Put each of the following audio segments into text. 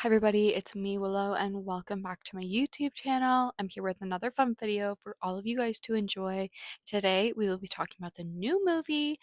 Hi everybody, it's me Willow and welcome back to my YouTube channel. I'm here with another fun video for all of you guys to enjoy. Today we will be talking about the new movie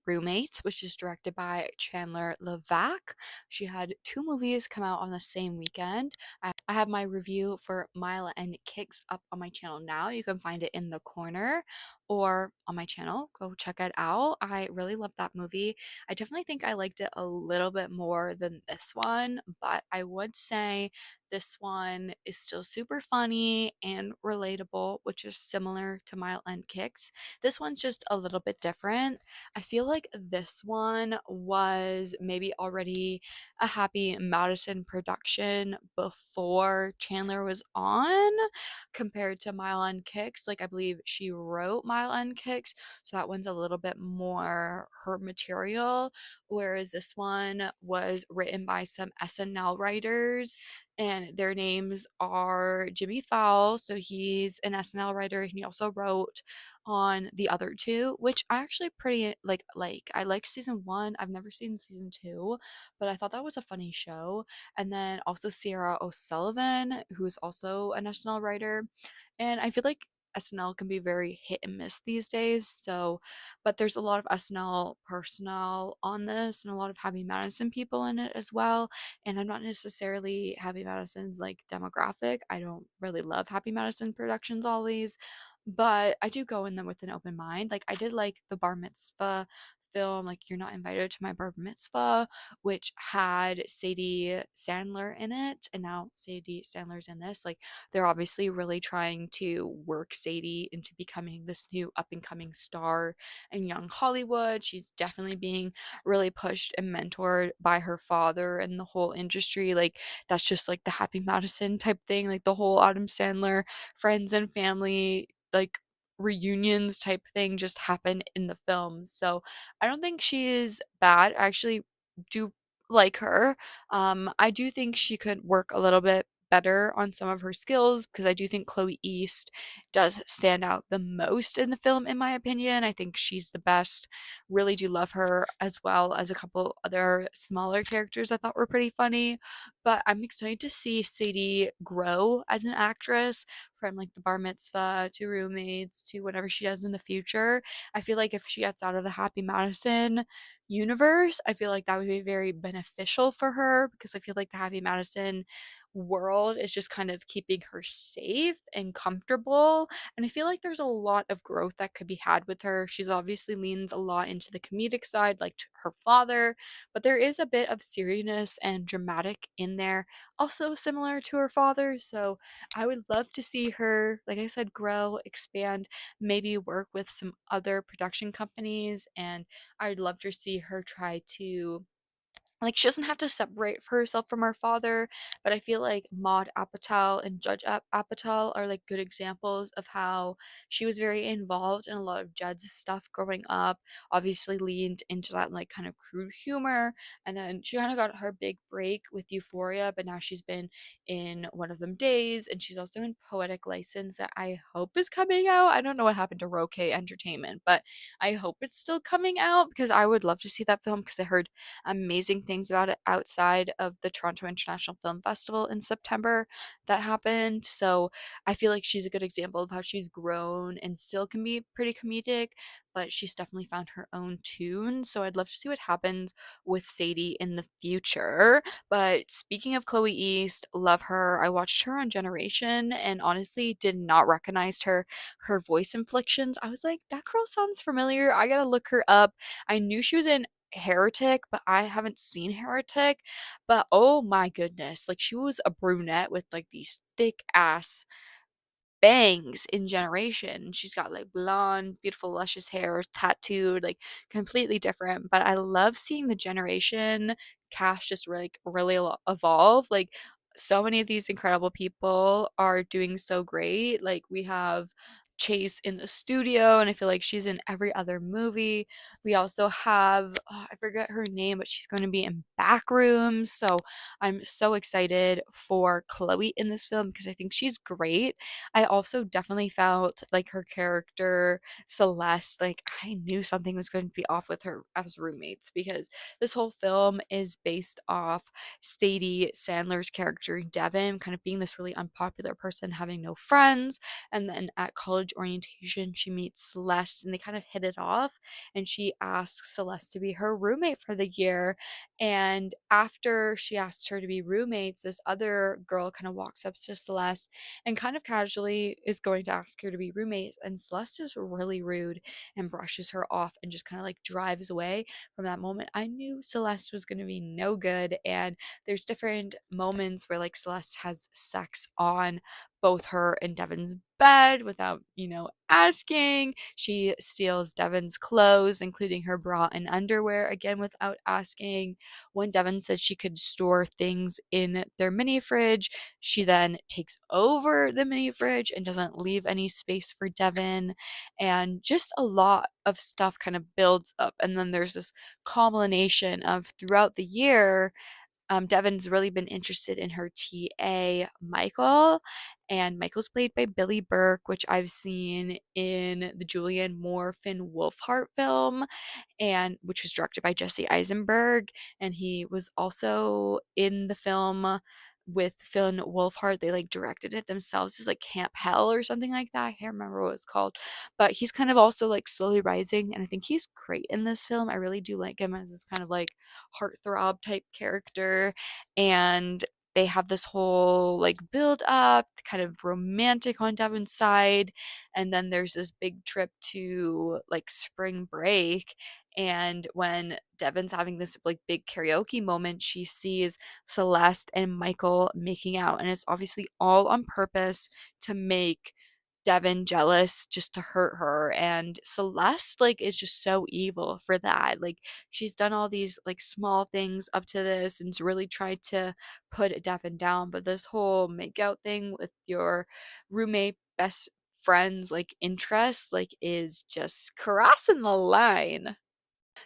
Roommates, which is directed by Chandler Levack. She had two movies come out on the same weekend. I have my review for Mile and Kicks up on my channel now. You can find it in the corner or on my channel. Go check it out. I really love that movie. I definitely think I liked it a little bit more than this one, but I would say this one is still super funny and relatable, which is similar to Mile and Kicks. This one's just a little bit different. I feel like this one was maybe already a Happy Madison production before Chandler was on compared to Mile End Kicks. Like, I believe she wrote Mile End Kicks, so that one's a little bit more her material, whereas this one was written by some SNL writers and their names are Jimmy Fowle, so he's an SNL writer, and he also wrote on the other two, which I actually pretty like. I like season one. I've never seen season two, but I thought that was a funny show. And then also Sierra O'Sullivan, who's also an SNL writer. And I feel like SNL can be very hit and miss these days. So, but there's a lot of SNL personnel on this and a lot of Happy Madison people in it as well. And I'm not necessarily Happy Madison's like demographic. I don't really love Happy Madison productions always, but I do go in them with an open mind. Like, I did like the bar mitzvah film, like You're Not Invited to My Bar Mitzvah, which had Sadie Sandler in it, and now Sadie Sandler's in this. Like, they're obviously really trying to work Sadie into becoming this new up and coming star in young Hollywood. She's definitely being really pushed and mentored by her father and the whole industry. Like, that's just like the Happy Madison type thing, like the whole Adam Sandler friends and family like reunions type thing just happen in the film. So I don't think she is bad. I actually do like her. I do think she could work a little bit better on some of her skills because I do think Chloe East does stand out the most in the film, in my opinion. I think she's the best. Really do love her, as well as a couple other smaller characters I thought were pretty funny. But I'm excited to see Sadie grow as an actress from like the bar mitzvah to roommates to whatever she does in the future. I feel like if she gets out of the Happy Madison universe, I feel like that would be very beneficial for her because I feel like the Happy Madison world is just kind of keeping her safe and comfortable. And I feel like there's a lot of growth that could be had with her. She's obviously leans a lot into the comedic side, like her father, but there is a bit of seriousness and dramatic in there, also similar to her father. So I would love to see her, like I said, grow, expand, maybe work with some other production companies. And I'd love to see her try to, like, she doesn't have to separate herself from her father, but I feel like Maud Apatow and Judge Apatow are like good examples of how she was very involved in a lot of Jed's stuff growing up. Obviously, leaned into that like kind of crude humor, and then she kind of got her big break with Euphoria. But now she's been in One of Them Days, and she's also in Poetic License that I hope is coming out. I don't know what happened to Roque Entertainment, but I hope it's still coming out because I would love to see that film because I heard amazing things about it outside of the Toronto International Film Festival in September that happened. So I feel like she's a good example of how she's grown and still can be pretty comedic, but she's definitely found her own tune. So I'd love to see what happens with Sadie in the future. But speaking of Chloe East, love her. I watched her on Generation and honestly did not recognize her voice inflections. I was like, that girl sounds familiar. I gotta look her up. I knew she was in Heretic, but I haven't seen Heretic. But oh my goodness, like she was a brunette with like these thick ass bangs in Generation. She's got like blonde, beautiful, luscious hair, tattooed, like completely different. But I love seeing the Generation cast just really evolve. Like so many of these incredible people are doing so great. Like we have chase in the studio, and I feel like she's in every other movie. We also have, oh, I forget her name, but she's going to be in Backrooms. So I'm so excited for Chloe in this film because I think she's great. I also definitely felt like her character, Celeste, like I knew something was going to be off with her as roommates because this whole film is based off Sadie Sandler's character, Devon, kind of being this really unpopular person, having no friends. And then at college orientation, she meets Celeste and they kind of hit it off. And she asks Celeste to be her roommate for the year. And after she asks her to be roommates, this other girl kind of walks up to Celeste and kind of casually is going to ask her to be roommates. And Celeste is really rude and brushes her off and just kind of like drives away. From that moment, I knew Celeste was going to be no good. And there's different moments where like Celeste has sex on both her and Devon's bed without, asking. She steals Devon's clothes, including her bra and underwear, again without asking. When Devon said she could store things in their mini fridge, she then takes over the mini fridge and doesn't leave any space for Devon. And just a lot of stuff kind of builds up. And then there's this culmination of throughout the year, Devon's really been interested in her TA, Michael, and Michael's played by Billy Burke, which I've seen in the Julianne Moore Finn Wolfhard film, and which was directed by Jesse Eisenberg, and he was also in the film with Finn Wolfhard. They like directed it themselves. It's like Camp Hell or something like that. I can't remember what it's called, but he's kind of also like slowly rising, and I think he's great in this film. I really do like him as this kind of like heartthrob type character, and they have this whole like build up, kind of romantic on Devon's side, and then there's this big trip to like spring break. And when Devon's having this like big karaoke moment, she sees Celeste and Michael making out, and it's obviously all on purpose to make Devon jealous, just to hurt her. And Celeste like is just so evil for that. Like she's done all these like small things up to this and's really tried to put Devon down, but this whole make out thing with your roommate best friends like interest like is just crossing the line.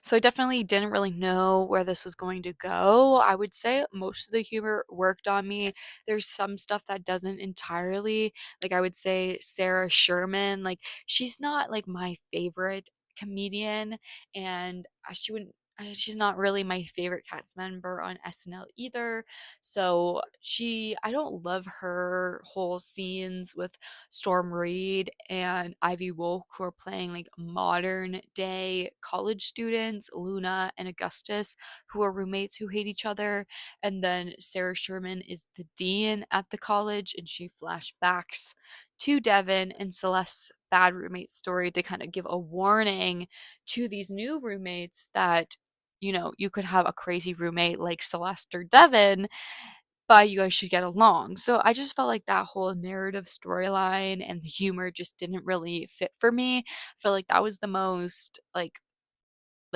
So I definitely didn't really know where this was going to go. I would say most of the humor worked on me. There's some stuff that doesn't entirely. Like I would say Sarah Sherman, like she's not like my favorite comedian, and she wouldn't she's not really my favorite cast member on SNL either. So I don't love her whole scenes with Storm Reid and Ivy Wolk, who are playing like modern day college students, Luna and Augustus, who are roommates who hate each other. And then Sarah Sherman is the dean at the college, and she flashbacks to Devon and Celeste's bad roommate story to kind of give a warning to these new roommates that, you could have a crazy roommate like Celeste or Devon, but you guys should get along. So I just felt like that whole narrative storyline and the humor just didn't really fit for me. I feel like that was the most like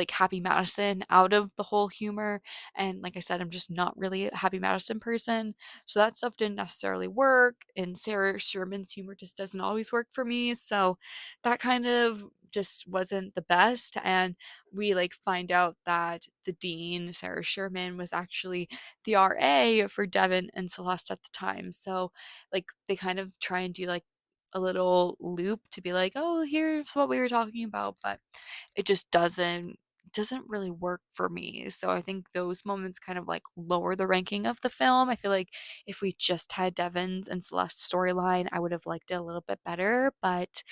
Happy Madison out of the whole humor. And like I said, I'm just not really a Happy Madison person. So that stuff didn't necessarily work. And Sarah Sherman's humor just doesn't always work for me. So that kind of just wasn't the best. And we like find out that the dean, Sarah Sherman, was actually the RA for Devon and Celeste at the time. So like they kind of try and do like a little loop to be like, oh, here's what we were talking about, but it just doesn't really work for me. So I think those moments kind of like lower the ranking of the film. I feel like if we just had Devon's and Celeste's storyline, I would have liked it a little bit better. But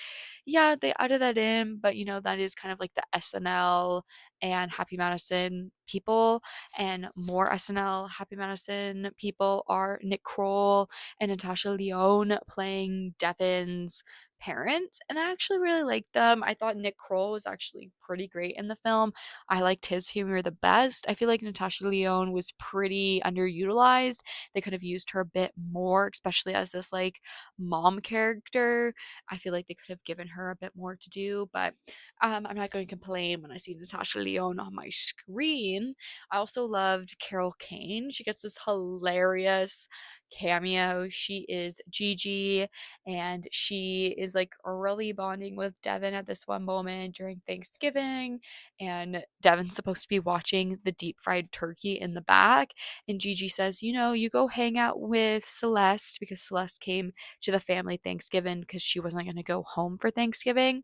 yeah, they added that in. But that is kind of like the SNL and Happy Madison people. And more SNL Happy Madison people are Nick Kroll and Natasha Lyonne playing Devon's parents, and I actually really liked them. I thought Nick Kroll was actually pretty great in the film. I liked his humor the best. I feel like Natasha Lyonne was pretty underutilized. They could have used her a bit more, especially as this like mom character. I feel like they could have given her a bit more to do, but I'm not going to complain when I see Natasha Corleone on my screen. I also loved Carol Kane. She gets this hilarious cameo. She is Gigi, and she is like really bonding with Devon at this one moment during Thanksgiving. And Devon's supposed to be watching the deep fried turkey in the back. And Gigi says, you know, you go hang out with Celeste because Celeste came to the family Thanksgiving because she wasn't going to go home for Thanksgiving,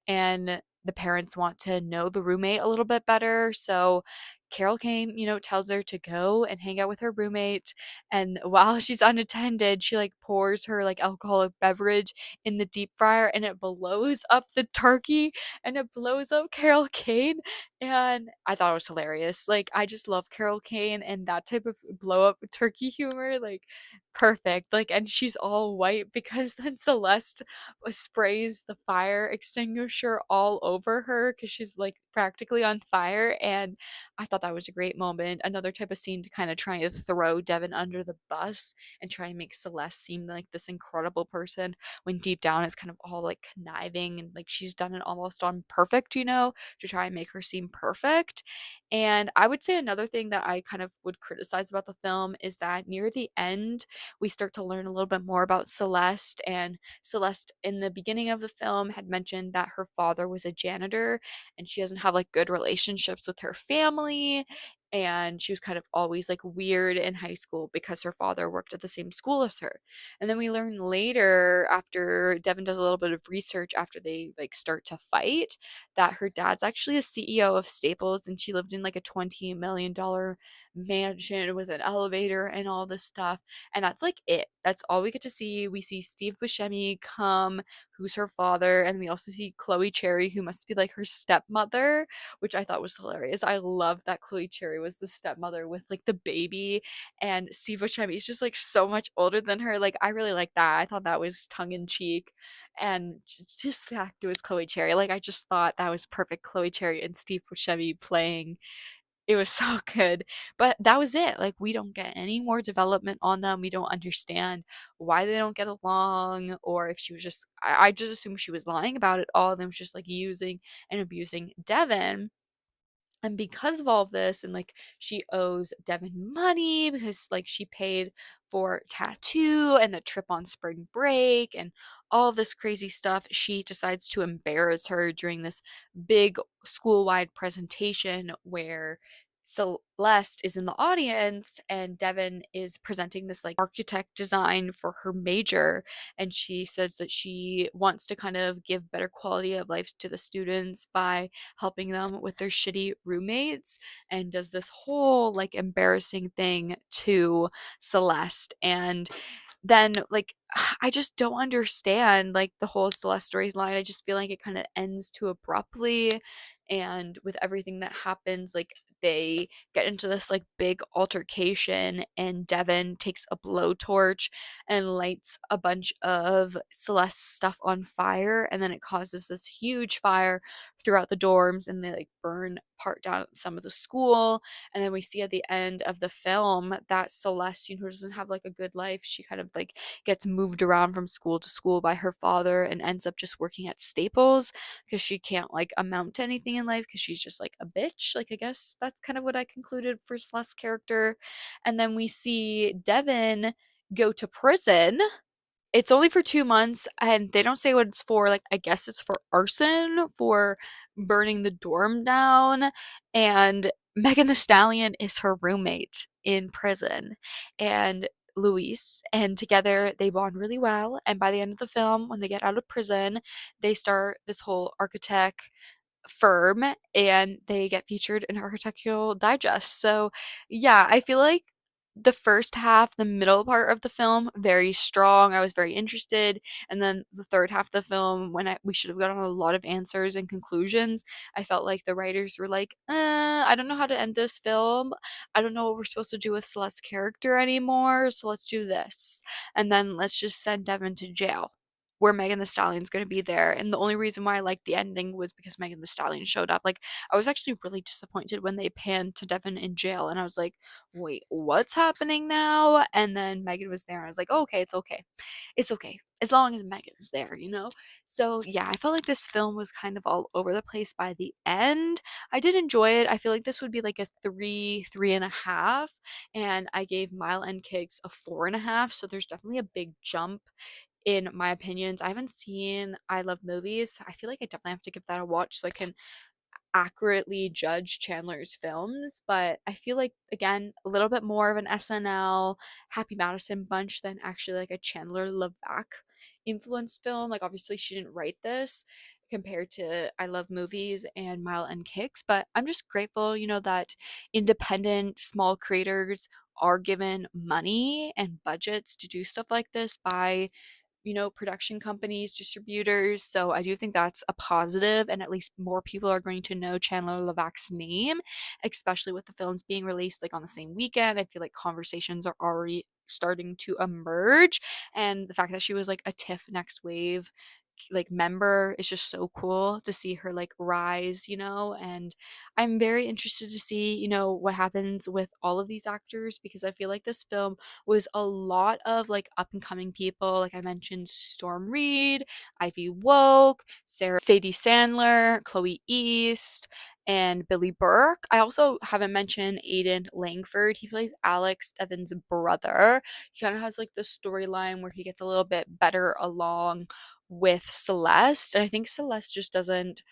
and the parents want to know the roommate a little bit better. So Carol came, tells her to go and hang out with her roommate. And while she's unattended, she like pours her like alcoholic beverage in the deep fryer and it blows up the turkey and it blows up Carol Kane. And I thought it was hilarious. Like, I just love Carol Kane and that type of blow up turkey humor. Like, perfect. Like, and she's all white because then Celeste sprays the fire extinguisher all over her because she's like practically on fire. And I thought that was a great moment. Another type of scene to kind of try to throw Devon under the bus and try and make Celeste seem like this incredible person when deep down it's kind of all like conniving and like she's done it almost on perfect, to try and make her seem perfect. And I would say another thing that I kind of would criticize about the film is that near the end, we start to learn a little bit more about Celeste. And Celeste, in the beginning of the film, had mentioned that her father was a janitor and she doesn't have like good relationships with her family. And she was kind of always like weird in high school because her father worked at the same school as her. And then we learn later, after Devon does a little bit of research after they like start to fight, that her dad's actually a CEO of Staples and she lived in like a $20 million mansion with an elevator and all this stuff. And that's like it. That's all we get to see. We see Steve Buscemi come, who's her father, and we also see Chloe Cherry, who must be like her stepmother, which I thought was hilarious. I love that Chloe Cherry was the stepmother with like the baby, and Steve Buscemi is just like so much older than her. Like, I really like that. I thought that was tongue in cheek, and just the fact it was Chloe Cherry. Like, I just thought that was perfect. Chloe Cherry and Steve Buscemi playing, it was so good. But that was it. Like, we don't get any more development on them. We don't understand why they don't get along, or if she was just, I just assumed she was lying about it all and then was just like using and abusing Devon. And because of all of this, and like she owes Devon money because like she paid for tattoo and the trip on spring break and all this crazy stuff, she decides to embarrass her during this big school-wide presentation where Celeste is in the audience and Devon is presenting this like architect design for her major. And she says that she wants to kind of give better quality of life to the students by helping them with their shitty roommates, and does this whole like embarrassing thing to Celeste. And then like I just don't understand like the whole Celeste storyline. I just feel like it kind of ends too abruptly, and with everything that happens, like they get into this like big altercation and Devon takes a blowtorch and lights a bunch of Celeste's stuff on fire, and then it causes this huge fire throughout the dorms and they like burn part down some of the school. And then we see at the end of the film that Celeste, who doesn't have like a good life, she kind of like gets moved around from school to school by her father and ends up just working at Staples because she can't like amount to anything in life because she's just like a bitch. Like, I guess that's kind of what I concluded for Celeste's character. And then we see Devon go to prison. It's only for 2 months, and they don't say what it's for. Like, I guess it's for arson, for burning the dorm down. And Megan the Stallion is her roommate in prison, and Luis. And together they bond really well. And by the end of the film, when they get out of prison, they start this whole architect firm and they get featured in Architectural Digest. So, yeah, I feel like the first half, the middle part of the film, very strong. I was very interested. And then the third half of the film, when we should have gotten a lot of answers and conclusions, I felt like the writers were like, I don't know how to end this film. I don't know what we're supposed to do with Celeste's character anymore. So let's do this. And then let's just send Devon to jail. where Megan the Stallion's gonna be there, and the only reason why I liked the ending was because Megan the Stallion showed up. Like, I was actually really disappointed when they panned to Devon in jail, and I was like, "Wait, what's happening now?" And then Megan was there, and I was like, "Oh, okay, it's okay. It's okay. As long as Megan's there, you know?" So, yeah, I felt like this film was kind of all over the place by the end. I did enjoy it. I feel like this would be like a 3.5, and I gave Mile End Cakes a 4.5, so there's definitely a big jump in my opinions. I haven't seen I Love Movies. I feel like I definitely have to give that a watch so I can accurately judge Chandler's films, but I feel like again a little bit more of an SNL Happy Madison bunch than actually like a Chandler Levack influenced film. Like obviously she didn't write this compared to I Love Movies and Mile End Kicks, but I'm just grateful, that independent small creators are given money and budgets to do stuff like this by production companies, distributors. So I do think that's a positive, and at least more people are going to know Chandler Levack's name, especially with the films being released like on the same weekend. I feel like conversations are already starting to emerge, and the fact that she was like a TIFF Next Wave like member is just so cool to see her like rise, and I'm very interested to see, what happens with all of these actors because I feel like this film was a lot of like up and coming people. Like I mentioned, Storm Reed, Ivy Woke, Sadie Sandler, Chloe East, and Billy Burke. I also haven't mentioned Aiden Langford. He plays Alex Devon's brother. He kind of has like the storyline where he gets a little bit better along with Celeste. And I think Celeste just doesn't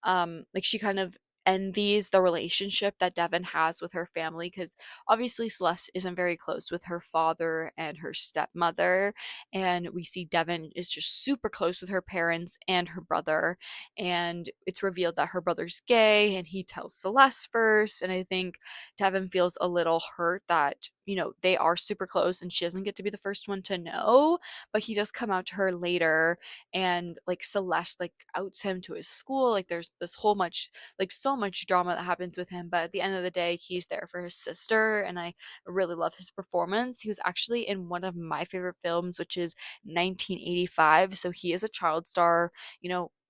like she kind of envies the relationship that Devon has with her family because obviously Celeste isn't very close with her father and her stepmother, and we see Devon is just super close with her parents and her brother, and it's revealed that her brother's gay and he tells Celeste first, and I think Devon feels a little hurt that they are super close and she doesn't get to be the first one to know, but he does come out to her later, and like Celeste like outs him to his school. Like there's this whole much like so much drama that happens with him, but at the end of the day he's there for his sister, and I really love his performance. He was actually in one of my favorite films, which is 1985, so he is a child star,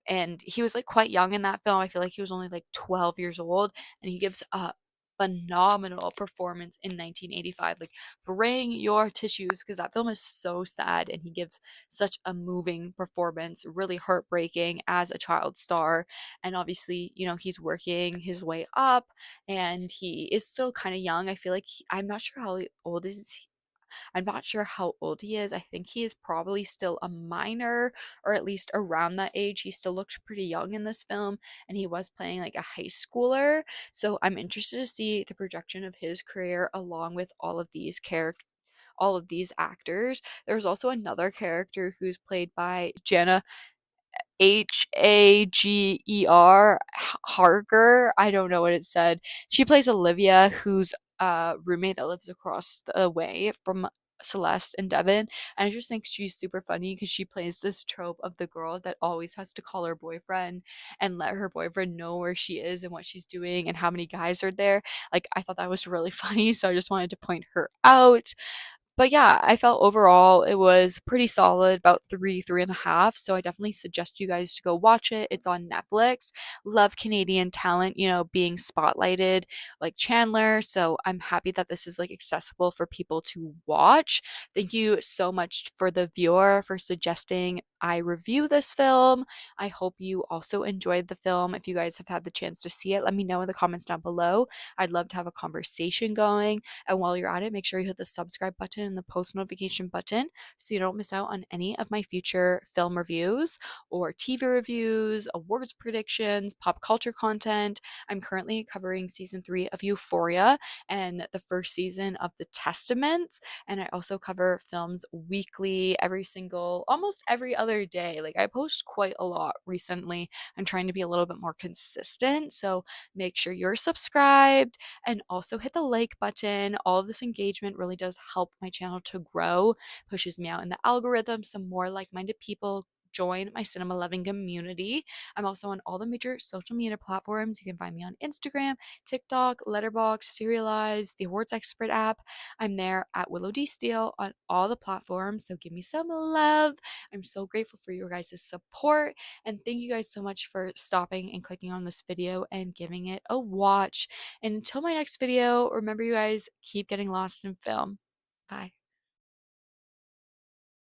and he was like quite young in that film. I feel like he was only like 12 years old, and he gives a phenomenal performance in 1985. Like bring your tissues because that film is so sad, and he gives such a moving performance, really heartbreaking as a child star. And obviously, he's working his way up, and he is still kind of young. I feel like I'm not sure how old is he. I'm not sure how old he is. I think he is probably still a minor, or at least around that age. He still looked pretty young in this film, and he was playing like a high schooler. So I'm interested to see the projection of his career along with all of these actors. There's also another character who's played by Jana Hager, Harger. I don't know what it said. She plays Olivia, who's a roommate that lives across the way from Celeste and Devon. And I just think she's super funny because she plays this trope of the girl that always has to call her boyfriend and let her boyfriend know where she is and what she's doing and how many guys are there. Like, I thought that was really funny, so I just wanted to point her out. But yeah, I felt overall it was pretty solid, about 3.5. So I definitely suggest you guys to go watch it. It's on Netflix. Love Canadian talent, being spotlighted like Chandler. So I'm happy that this is like accessible for people to watch. Thank you so much for the viewer for suggesting I review this film. I hope you also enjoyed the film. If you guys have had the chance to see it, let me know in the comments down below. I'd love to have a conversation going. And while you're at it, make sure you hit the subscribe button and the post notification button so you don't miss out on any of my future film reviews or TV reviews, awards predictions, pop culture content. I'm currently covering season 3 of Euphoria and the first season of The Testaments. And I also cover films weekly, almost every other day. Like I post quite a lot recently. I'm trying to be a little bit more consistent. So make sure you're subscribed and also hit the like button. All of this engagement really does help my channel to grow, pushes me out in the algorithm. Some more like minded people join my cinema loving community. I'm also on all the major social media platforms. You can find me on Instagram, TikTok, Letterboxd, Serialized, the Awards Expert app. I'm there at Willow D. Steele on all the platforms, so give me some love. I'm so grateful for your guys' support, and thank you guys so much for stopping and clicking on this video and giving it a watch. And until my next video, remember you guys, keep getting lost in film. Bye.